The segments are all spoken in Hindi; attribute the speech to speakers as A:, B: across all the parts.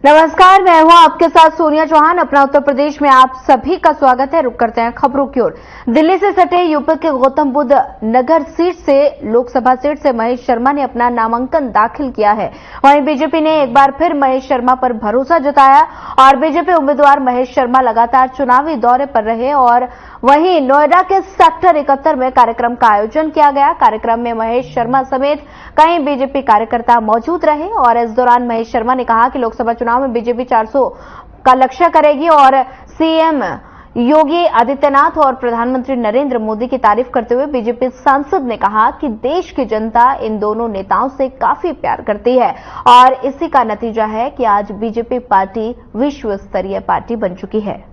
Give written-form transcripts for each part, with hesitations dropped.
A: नमस्कार, मैं हूं आपके साथ सोनिया चौहान। अपना उत्तर प्रदेश में आप सभी का स्वागत है। रुक करते हैं खबरों की ओर। दिल्ली से सटे यूपी के गौतम बुद्ध नगर सीट से लोकसभा सीट से महेश शर्मा ने अपना नामांकन दाखिल किया है। वहीं बीजेपी ने एक बार फिर महेश शर्मा पर भरोसा जताया और बीजेपी उम्मीदवार महेश शर्मा लगातार चुनावी दौरे पर रहे और वहीं नोएडा के सेक्टर 71 में कार्यक्रम का आयोजन किया गया। कार्यक्रम में महेश शर्मा समेत कई बीजेपी कार्यकर्ता मौजूद रहे और इस दौरान महेश शर्मा ने कहा कि लोकसभा चुनाव में बीजेपी 400 का लक्ष्य करेगी और सीएम योगी आदित्यनाथ और प्रधानमंत्री नरेंद्र मोदी की तारीफ करते हुए बीजेपी सांसद ने कहा कि देश की जनता इन दोनों नेताओं से काफी प्यार करती है और इसी का नतीजा है कि आज बीजेपी पार्टी विश्व स्तरीय पार्टी बन चुकी है।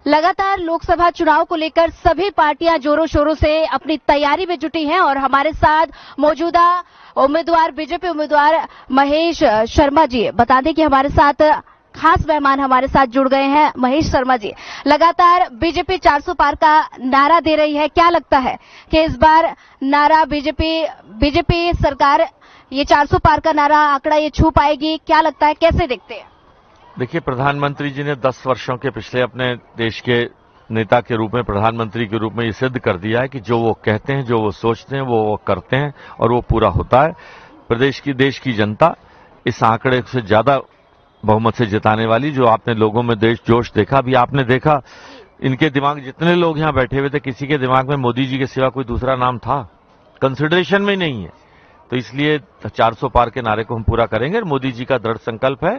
A: लगातार लोकसभा चुनाव को लेकर सभी पार्टियां जोरों शोरों से अपनी तैयारी में जुटी हैं और हमारे साथ मौजूदा उम्मीदवार बीजेपी उम्मीदवार महेश शर्मा जी, बता दें कि हमारे साथ खास मेहमान हमारे साथ जुड़ गए हैं। महेश शर्मा जी, लगातार बीजेपी 400 पार का नारा दे रही है, क्या लगता है कि इस बार नारा बीजेपी सरकार ये 400 पार का नारा आंकड़ा ये छू पाएगी? क्या लगता है, कैसे देखते हैं?
B: देखिए, प्रधानमंत्री जी ने 10 वर्षों के पिछले अपने देश के नेता के रूप में, प्रधानमंत्री के रूप में ये सिद्ध कर दिया है कि जो वो कहते हैं, जो वो सोचते हैं, वो करते हैं और वो पूरा होता है। देश की जनता इस आंकड़े से ज्यादा बहुमत से जिताने वाली, जो आपने लोगों में देश जोश देखा, भी आपने देखा इनके दिमाग, जितने लोग यहाँ बैठे हुए थे, किसी के दिमाग में मोदी जी के सिवा कोई दूसरा नाम था? कंसिडरेशन में नहीं है। तो इसलिए 400 पार के नारे को हम पूरा करेंगे और मोदी जी का दृढ़ संकल्प है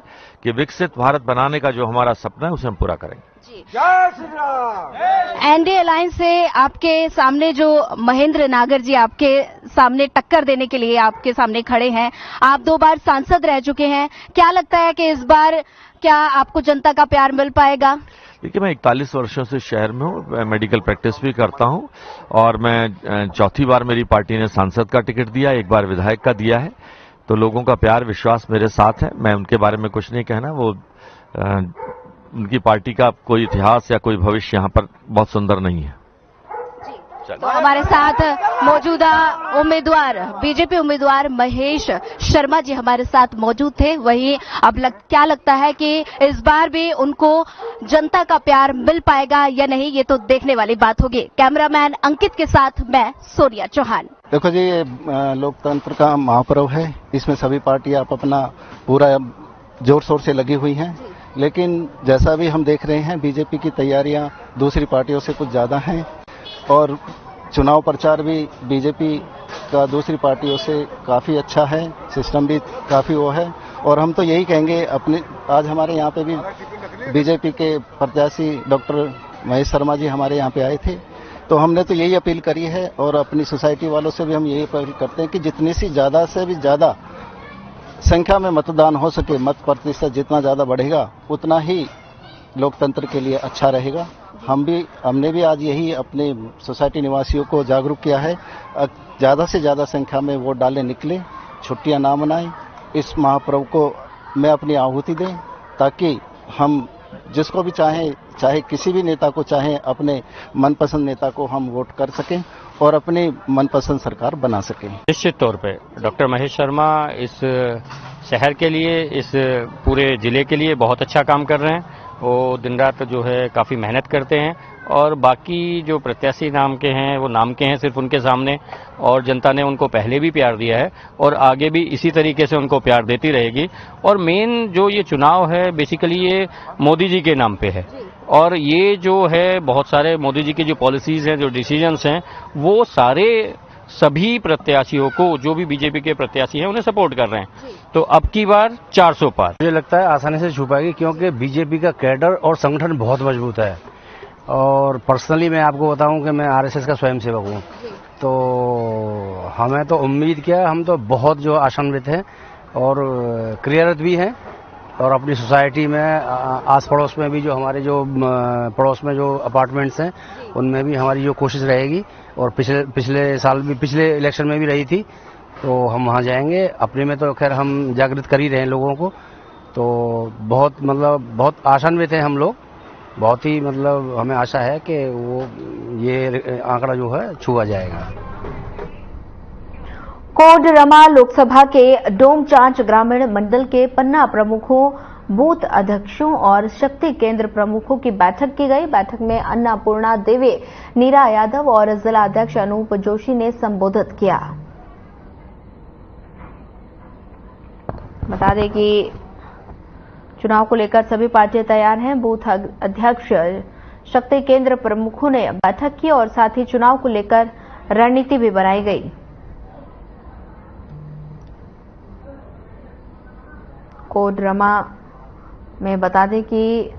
B: कि विकसित भारत बनाने का जो हमारा सपना है उसे हम पूरा करेंगे।
C: जय श्री राम।
A: एनडीए अलायंस से आपके सामने जो महेंद्र नागर जी आपके सामने टक्कर देने के लिए आपके सामने खड़े हैं, आप 2 बार सांसद रह चुके हैं, क्या लगता है कि इस बार क्या आपको जनता का प्यार मिल पाएगा?
B: देखिए, मैं 41 वर्षों से शहर में हूँ, मेडिकल प्रैक्टिस भी करता हूँ और मैं चौथी बार मेरी पार्टी ने सांसद का टिकट दिया, एक बार विधायक का दिया है। तो लोगों का प्यार विश्वास मेरे साथ है। मैं उनके बारे में कुछ नहीं कहना, वो उनकी पार्टी का कोई इतिहास या कोई भविष्य यहाँ पर बहुत सुंदर नहीं है।
A: तो हमारे साथ मौजूदा उम्मीदवार बीजेपी उम्मीदवार महेश शर्मा जी हमारे साथ मौजूद थे। वहीं अब क्या लगता है कि इस बार भी उनको जनता का प्यार मिल पाएगा या नहीं, ये तो देखने वाली बात होगी। कैमरामैन अंकित के साथ मैं सोनिया चौहान।
D: देखो जी, ये लोकतंत्र का महापर्व है, इसमें सभी पार्टियां अपना पूरा जोर शोर से लगी हुई हैं, लेकिन जैसा भी हम देख रहे हैं बीजेपी की तैयारियां दूसरी पार्टियों से कुछ ज्यादा हैं और चुनाव प्रचार भी बीजेपी का दूसरी पार्टियों से काफी अच्छा है, सिस्टम भी काफी वो है। और हम तो यही कहेंगे, आज हमारे यहाँ पे भी बीजेपी के प्रत्याशी डॉक्टर महेश शर्मा जी हमारे यहाँ पे आए थे, तो हमने तो यही अपील करी है और अपनी सोसाइटी वालों से भी हम यही अपील करते हैं कि जितनी सी ज्यादा से भी ज्यादा संख्या में मतदान हो सके, मत प्रतिशत जितना ज्यादा बढ़ेगा उतना ही लोकतंत्र के लिए अच्छा रहेगा। हमने भी आज यही अपने सोसाइटी निवासियों को जागरूक किया है, ज्यादा से ज्यादा संख्या में वोट डालने निकले, छुट्टियां ना मनाएं, इस महापर्व को मैं अपनी आहुति दें ताकि हम जिसको भी चाहे किसी भी नेता को, चाहे अपने मनपसंद नेता को हम वोट कर सकें और अपनी मनपसंद सरकार बना सकें।
E: निश्चित तौर पे डॉक्टर महेश शर्मा इस शहर के लिए, इस पूरे जिले के लिए बहुत अच्छा काम कर रहे हैं। वो दिन रात जो है काफ़ी मेहनत करते हैं और बाकी जो प्रत्याशी नाम के हैं वो नाम के हैं सिर्फ उनके सामने, और जनता ने उनको पहले भी प्यार दिया है और आगे भी इसी तरीके से उनको प्यार देती रहेगी। और मेन जो ये चुनाव है बेसिकली ये मोदी जी के नाम पे है और ये जो है बहुत सारे मोदी जी की जो पॉलिसीज हैं, जो डिसीजंस हैं, वो सारे सभी प्रत्याशियों को, जो भी बीजेपी के प्रत्याशी हैं, उन्हें सपोर्ट कर रहे हैं। तो अब की बार 400 पार
F: मुझे लगता है आसानी से छू पाएगी, क्योंकि बीजेपी का कैडर और संगठन बहुत मजबूत है। और पर्सनली मैं आपको बताऊं कि मैं आरएसएस का स्वयंसेवक हूं, तो हमें तो उम्मीद क्या, हम तो बहुत जो आशान्वित हैं और क्लियरत भी हैं। और अपनी सोसाइटी में आस पड़ोस में भी जो हमारे जो पड़ोस में जो अपार्टमेंट्स हैं उनमें भी हमारी जो कोशिश रहेगी, और पिछले साल भी, पिछले इलेक्शन में भी रही थी, तो हम वहाँ जाएंगे। अपने में तो खैर हम जागृत कर ही रहे हैं लोगों को, तो बहुत आशान्वित हैं हम लोग बहुत ही मतलब हमें आशा है कि वो ये आंकड़ा जो है छुआ जाएगा।
A: कोडरमा लोकसभा के डोमचांच ग्रामीण मंडल के पन्ना प्रमुखों, बूथ अध्यक्षों और शक्ति केंद्र प्रमुखों की बैठक की गई। बैठक में अन्नपूर्णा देवी, नीरा यादव और जिला अध्यक्ष अनूप जोशी ने संबोधित किया। बता दें कि चुनाव को लेकर सभी पार्टियां तैयार हैं। बूथ अध्यक्ष, शक्ति केंद्र प्रमुखों ने बैठक की और साथ ही चुनाव को लेकर रणनीति भी बनाई गई। कोडरमा में बता दें कि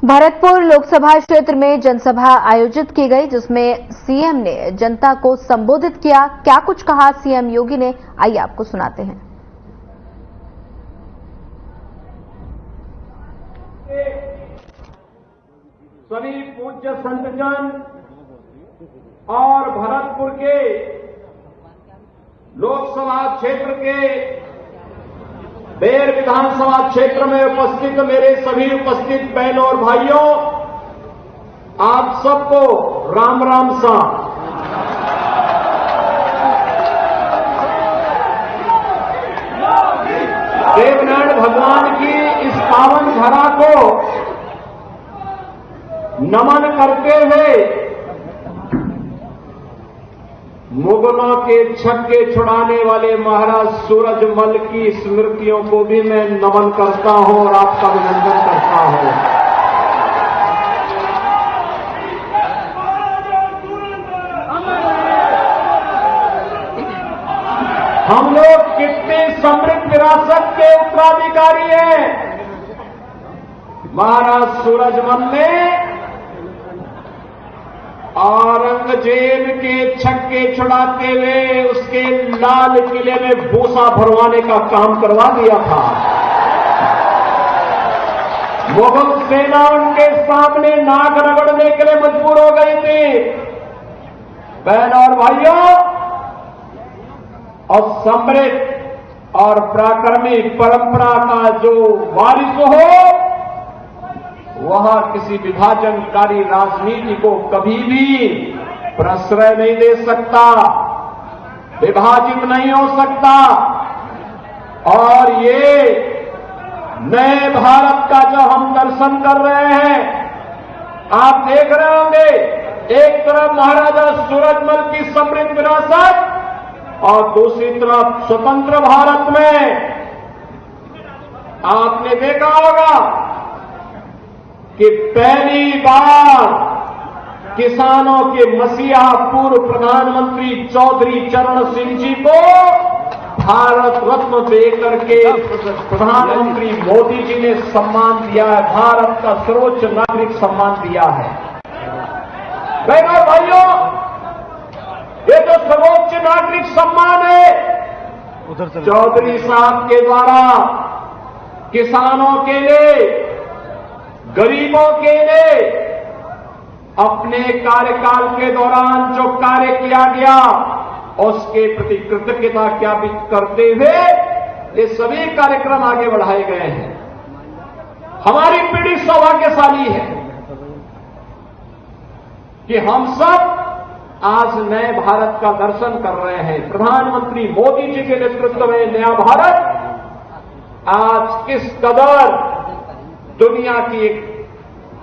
A: भरतपुर लोकसभा क्षेत्र में जनसभा आयोजित की गई, जिसमें सीएम ने जनता को संबोधित किया। क्या कुछ कहा सीएम योगी ने, आइए आपको सुनाते हैं।
C: सभी पूज्य संतजन और भरतपुर के लोकसभा क्षेत्र के बेर विधानसभा क्षेत्र में उपस्थित मेरे सभी उपस्थित बहनों और भाइयों, आप सबको राम राम सा। देवनारायण भगवान की इस पावन धरा को नमन करते हुए मुगलों के छक्के छुड़ाने वाले महाराज सूरजमल की स्मृतियों को भी मैं नमन करता हूं और आपका अभिनंदन करता हूं। हम लोग कितनी समृद्ध विरासत के उत्तराधिकारी हैं। महाराज सूरजमल ने औरंगजेब के छक्के छुड़ाते हुए उसके लाल किले में भूसा भरवाने का काम करवा दिया था। मुगल सेना उनके सामने नाक रगड़ने के लिए मजबूर हो गई थी। बहनों और भाइयों, और समृद्ध और पराक्रमी परंपरा का जो वारिस हो, वह किसी विभाजनकारी राजनीति को कभी भी प्रश्रय नहीं दे सकता, विभाजित नहीं हो सकता। और ये नए भारत का जो हम दर्शन कर रहे हैं, आप देख रहे होंगे, एक तरफ महाराजा सूरजमल की समृद्ध विरासत और दूसरी तरफ स्वतंत्र भारत में आपने देखा होगा कि पहली बार किसानों के मसीहा पूर्व प्रधानमंत्री चौधरी चरण सिंह जी को भारत रत्न देकर के प्रधानमंत्री मोदी जी ने सम्मान दिया है। भारत का सर्वोच्च नागरिक सम्मान दिया है। बहनों भाइयों, ये जो सर्वोच्च नागरिक सम्मान है, चौधरी साहब के द्वारा किसानों के लिए, गरीबों के लिए अपने कार्यकाल के दौरान जो कार्य किया गया, उसके प्रति कृतज्ञता ज्ञापित करते हुए ये सभी कार्यक्रम आगे बढ़ाए गए हैं। हमारी पीढ़ी सौभाग्यशाली है कि हम सब आज नए भारत का दर्शन कर रहे हैं। प्रधानमंत्री मोदी जी के नेतृत्व में नया भारत आज किस कदर दुनिया की एक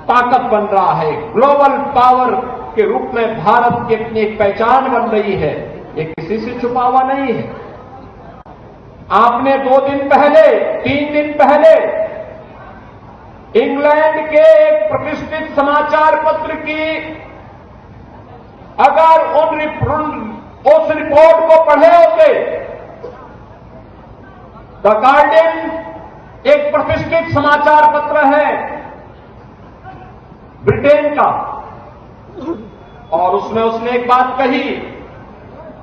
C: ताकत बन रहा है, ग्लोबल पावर के रूप में भारत की अपनी एक पहचान बन रही है, ये किसी से छुपा हुआ नहीं है। आपने 2 दिन पहले, 3 दिन पहले इंग्लैंड के एक प्रतिष्ठित समाचार पत्र की अगर उस रिपोर्ट को पढ़े होते, द गार्डियन एक प्रतिष्ठित समाचार पत्र है ब्रिटेन का, और उसमें उसने एक बात कही।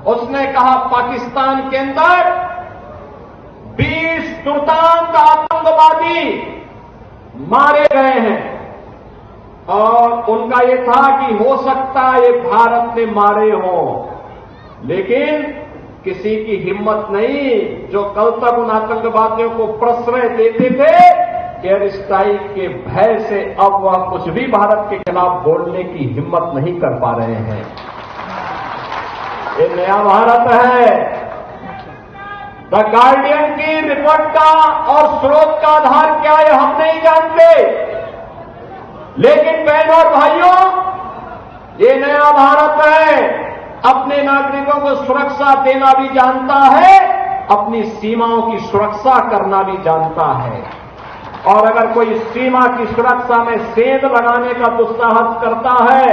C: उसने कहा पाकिस्तान के अंदर 20 दुर्दांत आतंकवादी मारे गए हैं और उनका ये था कि हो सकता है ये भारत ने मारे हों, लेकिन किसी की हिम्मत नहीं जो कल तक उन आतंकवादियों को प्रश्रय देते थे, एयर स्ट्राइक के भय से अब वह कुछ भी भारत के खिलाफ बोलने की हिम्मत नहीं कर पा रहे हैं। ये नया भारत है। द गार्डियन की रिपोर्ट का और स्रोत का आधार क्या है हम नहीं जानते, लेकिन बहनों और भाइयों, ये नया भारत है, अपने नागरिकों को सुरक्षा देना भी जानता है, अपनी सीमाओं की सुरक्षा करना भी जानता है। और अगर कोई सीमा की सुरक्षा में सेंध लगाने का दुस्साहस करता है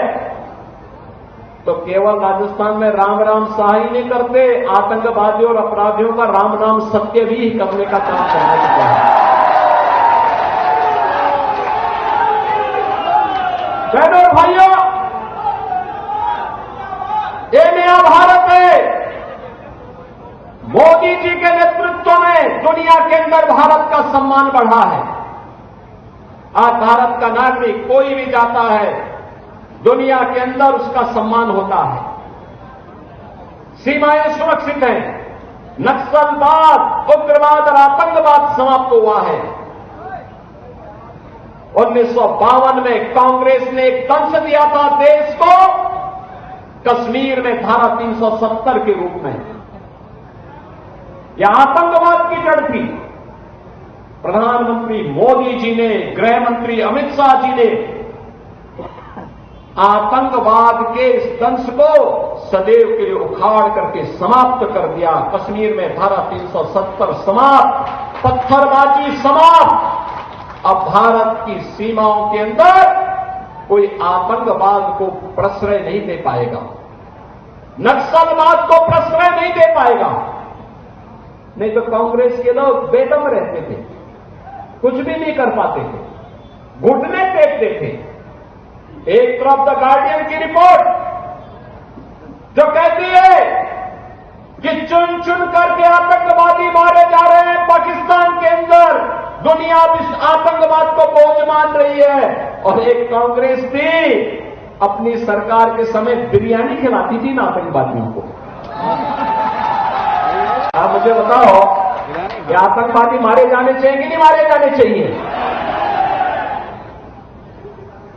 C: तो केवल राजस्थान में राम राम शाह ही नहीं करते, आतंकवादियों और अपराधियों का राम राम सत्य भी करने का काम करना चाहते हैं। बहनों और भाइयों, ये नया भारत है। मोदी जी के नेतृत्व में दुनिया के अंदर भारत का सम्मान बढ़ा है। आज भारत का नागरिक कोई भी जाता है, दुनिया के अंदर उसका सम्मान होता है। सीमाएं सुरक्षित हैं, नक्सलवाद, उग्रवाद और आतंकवाद समाप्त हुआ है। 1952 में कांग्रेस ने एक दंश दिया था देश को कश्मीर में धारा 370 के रूप में। यह आतंकवाद की जड़ थी। प्रधानमंत्री मोदी जी ने, गृह मंत्री अमित शाह जी ने आतंकवाद के इस दंश को सदैव के लिए उखाड़ करके समाप्त कर दिया। कश्मीर में धारा 370 समाप्त, पत्थरबाजी समाप्त। अब भारत की सीमाओं के अंदर कोई आतंकवाद को प्रश्रय नहीं दे पाएगा, नक्सलवाद को प्रश्रय नहीं दे पाएगा। नहीं तो कांग्रेस के लोग बेदम रहते थे, कुछ भी नहीं कर पाते थे, घुटने टेकते थे। एक तरफ द गार्डियन की रिपोर्ट जो कहती है कि चुन चुन करके आतंकवादी मारे जा रहे हैं पाकिस्तान के अंदर, दुनिया इस आतंकवाद को बोझ मान रही है। और एक कांग्रेस थी, अपनी सरकार के समय बिरयानी खिलाती थी ना आतंकवादियों को। आप मुझे बताओ कि आतंकवादी मारे जाने चाहिए कि नहीं मारे जाने चाहिए?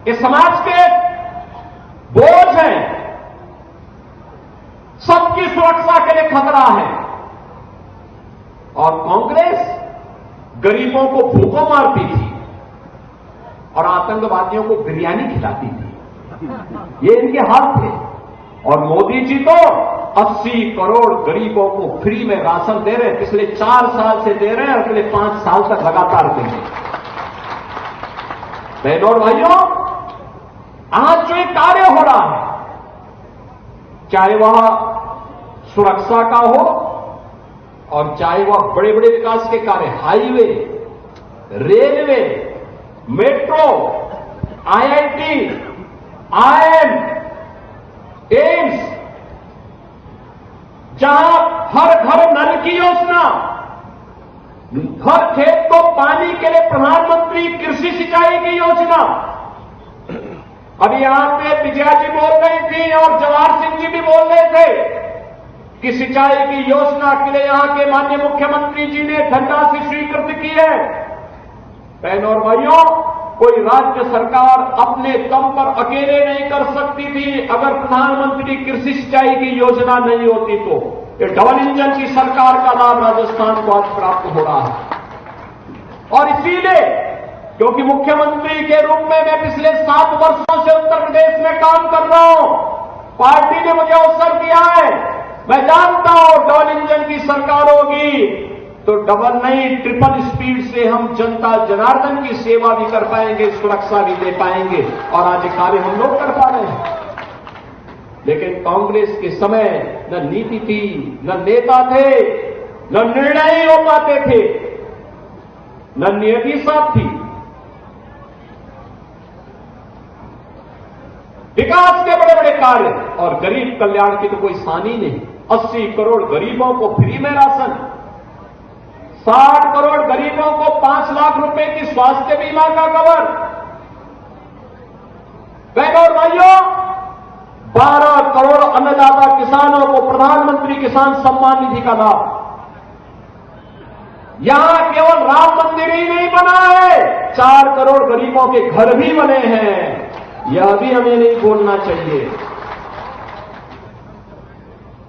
C: ये समाज के बोझ हैं, सबकी सुरक्षा के लिए खतरा है। और कांग्रेस गरीबों को भूखों मारती थी और आतंकवादियों को बिरयानी खिलाती थी। ये इनके हाथ थे। और मोदी जी तो 80 करोड़ गरीबों को फ्री में राशन दे रहे हैं, पिछले 4 साल से दे रहे हैं और अगले 5 साल तक लगातार देंगे। बहनों और भाइयों, आज जो एक कार्य हो रहा है, चाहे वह सुरक्षा का हो और चाहे वह बड़े बड़े विकास के कार्य, highway, railway, metro, IIT, IIM, AIIMS, जहां हर घर नल की योजना, हर खेत को पानी के लिए प्रधानमंत्री कृषि सिंचाई की योजना। अभी यहां पे विजया जी बोल रही थी और जवाहर सिंह जी भी बोल रहे थे कि सिंचाई की योजना के लिए यहां के माननीय मुख्यमंत्री जी ने धनराशि स्वीकृत की है। बहनों और भाइयों, कोई राज्य सरकार अपने दम पर अकेले नहीं कर सकती थी अगर प्रधानमंत्री कृषि सिंचाई की योजना नहीं होती तो। ये डबल इंजन की सरकार का लाभ राजस्थान को आज प्राप्त हो रहा है। और इसीलिए क्योंकि मुख्यमंत्री के रूप में मैं पिछले 7 वर्षों से उत्तर प्रदेश में काम कर रहा हूं, पार्टी ने मुझे अवसर दिया है, मैं जानता हूं डबल इंजन की सरकार होगी तो डबल नहीं, ट्रिपल स्पीड से हम जनता जनार्दन की सेवा भी कर पाएंगे, सुरक्षा भी दे पाएंगे। और आज ये कार्य हम लोग कर पा रहे हैं। लेकिन कांग्रेस के समय न नीति थी, न नेता थे, न निर्णय हो पाते थे, न नियति साफ थी। विकास के बड़े बड़े कार्य और गरीब कल्याण की तो कोई सानी नहीं। 80 करोड़ गरीबों को फ्री में राशन, 60 करोड़ गरीबों को 5 लाख रुपए की स्वास्थ्य बीमा का कवर, बहनों और भाइयों, 12 करोड़ अन्नदाता किसानों को प्रधानमंत्री किसान सम्मान निधि का लाभ। यहां केवल राम मंदिर ही नहीं बना है, 4 करोड़ गरीबों के घर भी बने हैं। यह भी हमें नहीं बोलना चाहिए।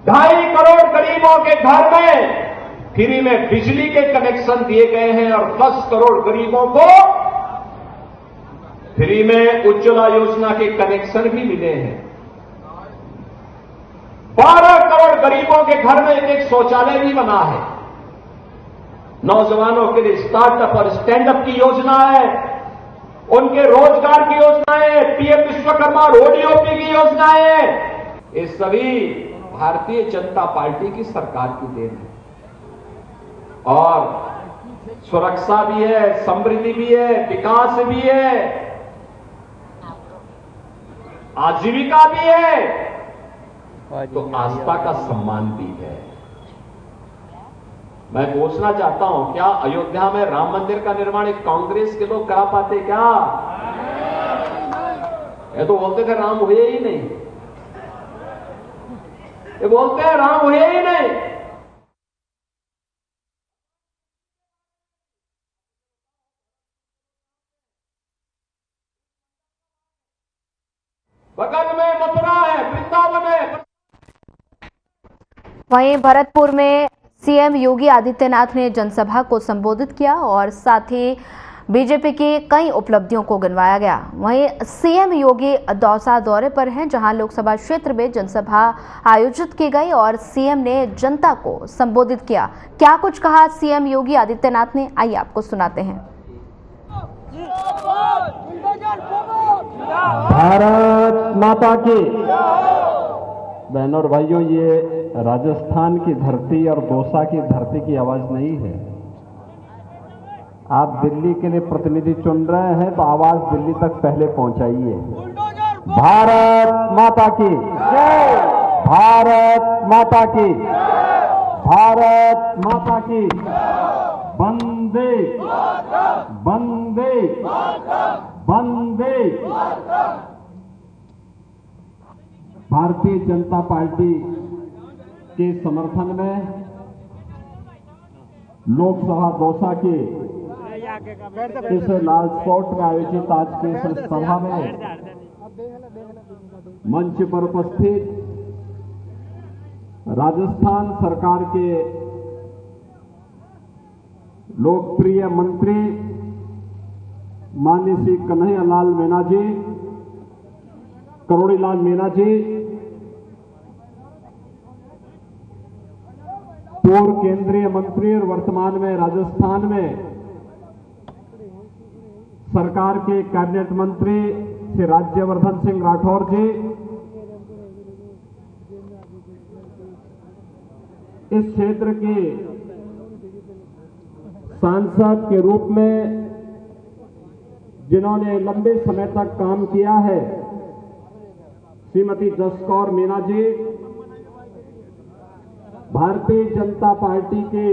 C: 2.5 करोड़ गरीबों के घर में फ्री में बिजली के कनेक्शन दिए गए हैं और 10 करोड़ गरीबों को फ्री में उज्ज्वला योजना के कनेक्शन भी मिले हैं। 12 करोड़ गरीबों के घर में एक शौचालय भी बना है। नौजवानों के लिए स्टार्टअप और स्टैंडअप की योजना है, उनके रोजगार की योजनाएं, पीएम विश्वकर्मा और ओडीओपी की योजनाएं, ये सभी भारतीय जनता पार्टी की सरकार की देन है। और सुरक्षा भी है, समृद्धि भी है, विकास भी है, आजीविका भी है, तो आस्था का सम्मान भी है। मैं पूछना चाहता हूं, क्या अयोध्या में राम मंदिर का निर्माण एक कांग्रेस के लोग करा पाते क्या? ये तो बोलते थे राम हुए ही नहीं, ये बोलते हैं राम हुए ही नहीं। बगल में मथुरा है, वृंदावन है।
A: वहीं भरतपुर में सीएम योगी आदित्यनाथ ने जनसभा को संबोधित किया और साथ ही बीजेपी की कई उपलब्धियों को गिनवाया गया। वहीं सीएम योगी दौसा दौरे पर हैं, जहां लोकसभा क्षेत्र में जनसभा आयोजित की गई और सीएम ने जनता को संबोधित किया। क्या कुछ कहा सीएम योगी आदित्यनाथ ने, आइए आपको सुनाते हैं।
C: भारत माता की। बहनों और भाइयों, ये राजस्थान की धरती और दौसा की धरती की आवाज नहीं है। आप दिल्ली के लिए प्रतिनिधि चुन रहे हैं तो आवाज दिल्ली तक पहले पहुंचाइए। भारत माता की जय, भारत माता की, भारत माता की, वंदे वंदे वंदे। भारतीय जनता पार्टी के समर्थन में लोकसभा दौसा के इस लाल स्पॉट में आयोजित आज के इस सभा में मंच पर उपस्थित राजस्थान सरकार के लोकप्रिय मंत्री माननीय श्री कन्हैयालाल मीणा जी, करोड़ीलाल मीणा जी, पूर्व केंद्रीय मंत्री और वर्तमान में राजस्थान में सरकार के कैबिनेट मंत्री श्री राज्यवर्धन सिंह राठौर जी, इस क्षेत्र के सांसद के रूप में जिन्होंने लंबे समय तक काम किया है, श्रीमती जसकौर मीणा जी, भारतीय जनता पार्टी के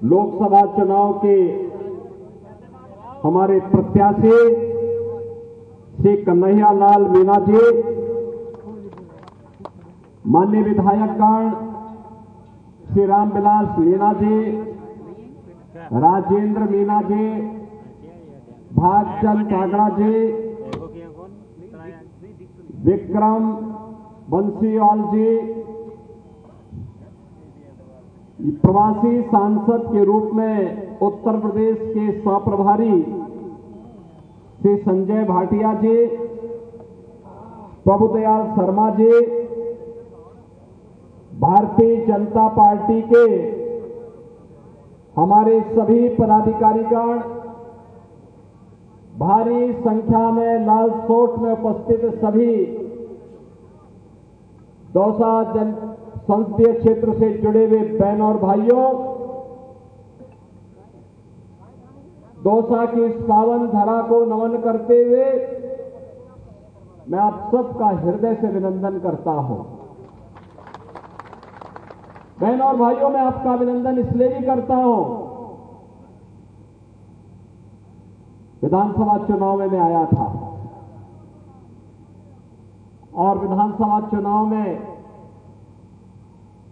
C: लोकसभा चुनाव के हमारे प्रत्याशी श्री कन्हैयालाल मीणा जी, माननीय विधायकगण श्री रामविलास मीणा जी, राजेंद्र मीणा जी, भागचंद कागड़ा जी, विक्रम बंसीवाल जी, प्रवासी सांसद के रूप में उत्तर प्रदेश के सहप्रभारी श्री संजय भाटिया जी, प्रभुदयाल शर्मा जी, भारतीय जनता पार्टी के हमारे सभी पदाधिकारीगण, भारी संख्या में लाल सोट में उपस्थित सभी दौसा संसदीय क्षेत्र से जुड़े हुए बहनों और भाइयों, दौसा की इस पावन धरा को नमन करते हुए मैं आप सबका हृदय से अभिनंदन करता हूं। बहनों और भाइयों, मैं आपका अभिनंदन इसलिए भी करता हूं, विधानसभा चुनाव में मैं आया था, और विधानसभा चुनाव में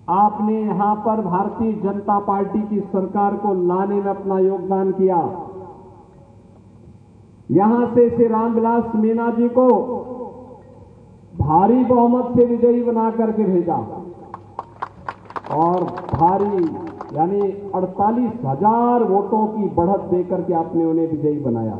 C: आपने यहां पर भारतीय जनता पार्टी की सरकार को लाने में अपना योगदान किया। यहां से श्री रामविलास मीणा जी को भारी बहुमत से विजयी बना करके भेजा और भारी यानी 48,000 वोटों की बढ़त देकर के आपने उन्हें विजयी बनाया।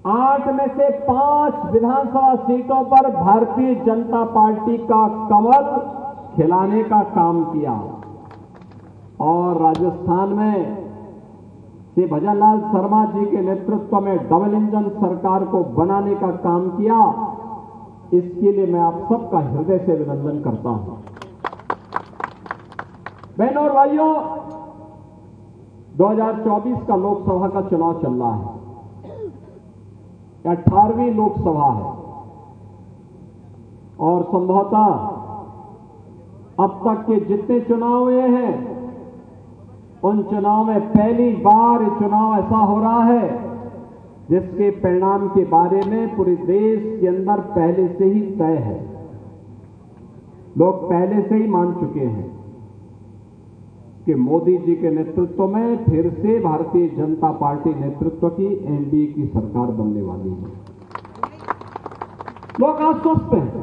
C: आठ में से 5 विधानसभा सीटों पर भारतीय जनता पार्टी का कमल खिलाने का काम किया और राजस्थान में श्री भजनलाल शर्मा जी के नेतृत्व में डबल इंजन सरकार को बनाने का काम किया। इसके लिए मैं आप सबका हृदय से अभिनंदन करता हूं। बहनों और भाइयों, 2024 का लोकसभा का चुनाव चल रहा है। 18वीं लोकसभा है और संभवतः अब तक के जितने चुनाव हुए हैं उन चुनाव में पहली बार ये चुनाव ऐसा हो रहा है जिसके परिणाम के बारे में पूरे देश के अंदर पहले से ही तय है। लोग पहले से ही मान चुके हैं कि मोदी जी के नेतृत्व में फिर से भारतीय जनता पार्टी नेतृत्व की एनडीए की सरकार बनने वाली है। लोग आश्वस्त हैं।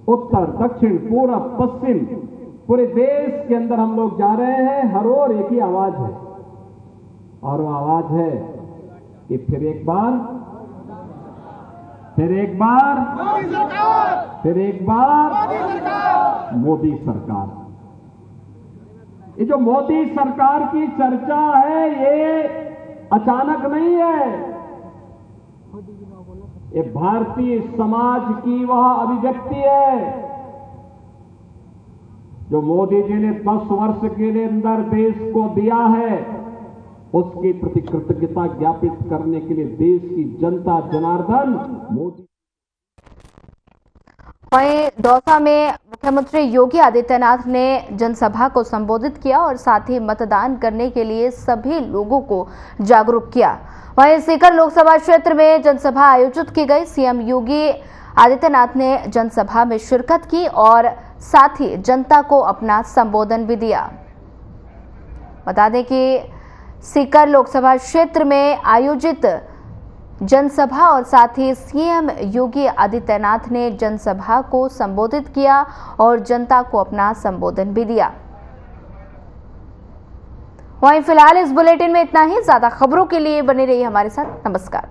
C: उत्तर, दक्षिण, पूरब, पश्चिम, पूरे देश के अंदर हम लोग जा रहे हैं। हर ओर एक ही आवाज है और वो आवाज है कि फिर एक बार मोदी सरकार। ये जो मोदी सरकार की चर्चा है ये अचानक नहीं है। ये भारतीय समाज की वह अभिव्यक्ति है जो मोदी जी ने 10 वर्ष के लिए अंदर देश को दिया है। उसके प्रति कृतज्ञता ज्ञापित करने के लिए देश की जनता जनार्दन मोदी।
A: वहीं दौसा में मुख्यमंत्री योगी आदित्यनाथ ने जनसभा को संबोधित किया और साथ ही मतदान करने के लिए सभी लोगों को जागरूक किया। वहीं सीकर लोकसभा क्षेत्र में जनसभा आयोजित की गई। सीएम योगी आदित्यनाथ ने जनसभा में शिरकत की और साथ ही जनता को अपना संबोधन भी दिया। बता दें कि सीकर लोकसभा क्षेत्र में आयोजित जनसभा और साथ ही सीएम योगी आदित्यनाथ ने जनसभा को संबोधित किया और जनता को अपना संबोधन भी दिया। वहीं फिलहाल इस बुलेटिन में इतना ही। ज्यादा खबरों के लिए बने रहिए हमारे साथ। नमस्कार।